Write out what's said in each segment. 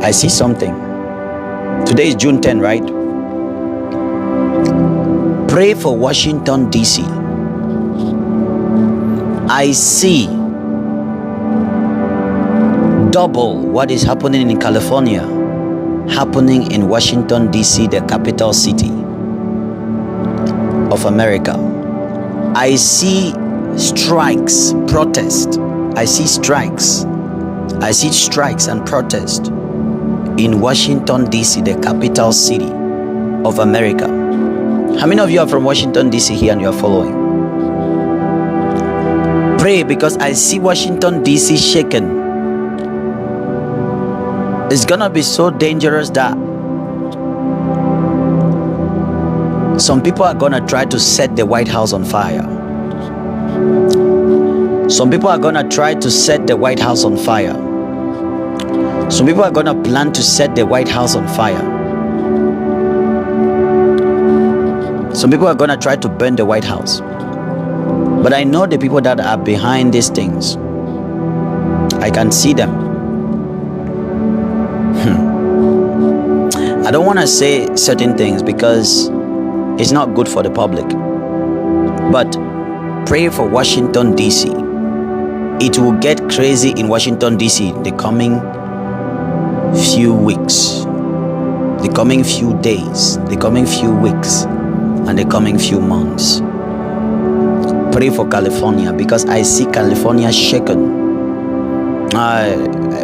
I see something. Today is June 10, right? Pray for Washington, D.C. I see double what is happening in California happening in Washington, D.C., the capital city of America. I see strikes, protest. I see strikes. I see strikes and protest in Washington, D.C., the capital city of America. How many of you are from Washington, D.C. here and you are following? Pray, because I see Washington, D.C. shaken. It's gonna be so dangerous that some people are gonna try to set the White House on fire. Some people are gonna try to set the White House on fire. Some people are gonna plan to set the White House on fire. Some people are gonna try to burn the White House. But I know the people that are behind these things. I can see them. I don't want to say certain things because it's not good for the public. But pray for Washington, D.C. It will get crazy in Washington, D.C. the coming few weeks, the coming few days, the coming few weeks, and the coming few months. Pray for California, because I see California shaken.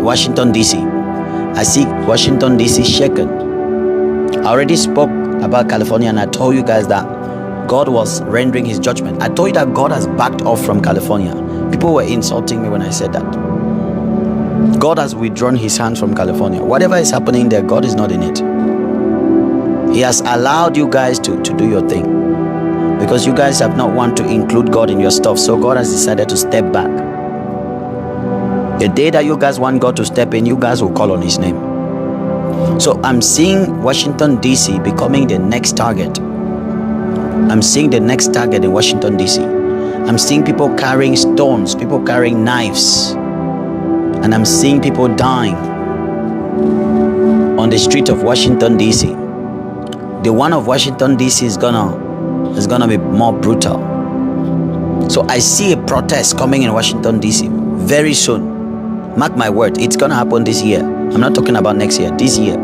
Washington, D.C. I see Washington, D.C. shaken. I already spoke about California and I told you guys that God was rendering his judgment. I told you that God has backed off from California. People were insulting me when I said that. God has withdrawn his hands from California. Whatever is happening there, God is not in it. He has allowed you guys to do your thing, because you guys have not want to include God in your stuff. So God has decided to step back. The day that you guys want God to step in, you guys will call on his name. So I'm seeing Washington, D.C. becoming the next target. I'm seeing the next target in Washington, D.C. I'm seeing people carrying stones, people carrying knives, and I'm seeing people dying on the street of Washington, D.C. The one of Washington, D.C. is gonna be more brutal. So I see a protest coming in Washington, D.C. very soon. Mark my word, it's gonna happen this year. I'm not talking about next year, this year.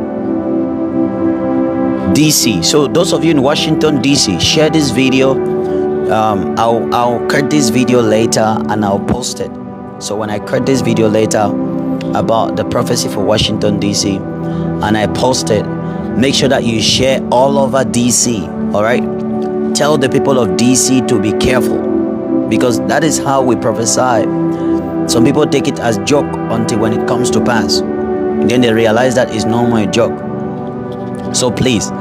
DC. So those of you in Washington, DC, share this video. I'll cut this video later and I'll post it. So when I cut this video later about the prophecy for Washington, DC, and I post it, make sure that you share all over DC. All right, tell the people of DC to be careful, because that is how we prophesy. Some people take it as joke until when it comes to pass. Then they realize that it's no more a joke. So please,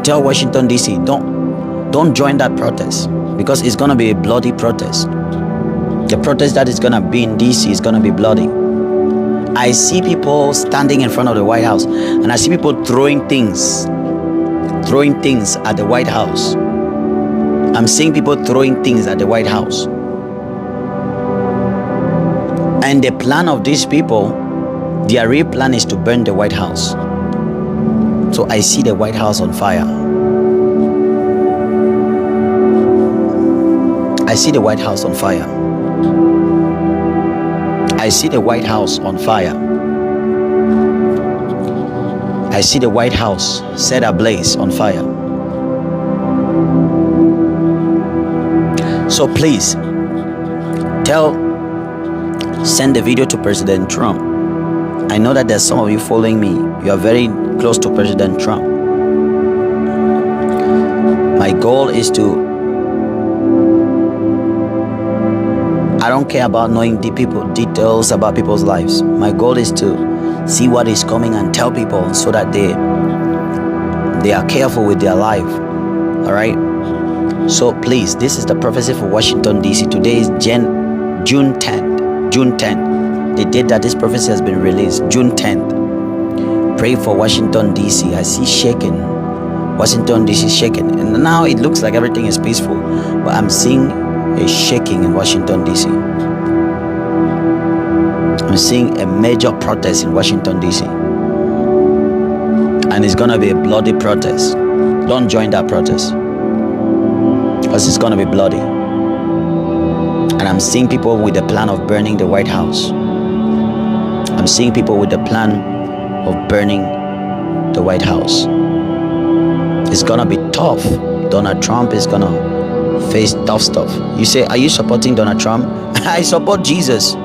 tell Washington, D.C., don't join that protest, because it's going to be a bloody protest. The protest that is going to be in D.C. is going to be bloody. I see people standing in front of the White House, and I see people throwing things at the White House. I'm seeing people throwing things at the White House. And the plan of these people, their real plan is to burn the White House. So I see the White House on fire. I see the White House on fire. I see the White House on fire. I see the White House set ablaze on fire. So please, send the video to President Trump. I know that there's some of you following me. You are very close to President Trump. My goal is I don't care about knowing details about people's lives. My goal is to see what is coming and tell people so that they are careful with their life. All right. So please, this is the prophecy for Washington, D.C. Today is June 10th. June 10th, the date that this prophecy has been released. June 10th. Pray for Washington, D.C. I see shaking. Washington, D.C. shaking. And now it looks like everything is peaceful, but I'm seeing a shaking in Washington, D.C. I'm seeing a major protest in Washington, D.C. and it's gonna be a bloody protest. Don't join that protest, because it's gonna be bloody. And I'm seeing people with the plan of burning the White House. I'm seeing people with the plan of burning the White House. It's gonna be tough. Donald Trump is gonna face tough stuff. You say, are you supporting Donald Trump? I support Jesus.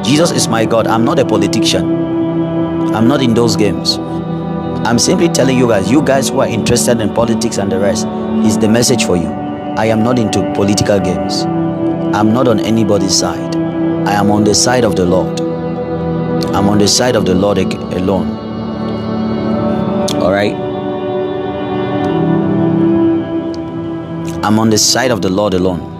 Jesus is my God. I'm not a politician. I'm not in those games. I'm simply telling you guys who are interested in politics and the rest, is the message for you. I am not into political games. I'm not on anybody's side. I am on the side of the Lord. I'm on the side of the Lord alone. All right? I'm on the side of the Lord alone.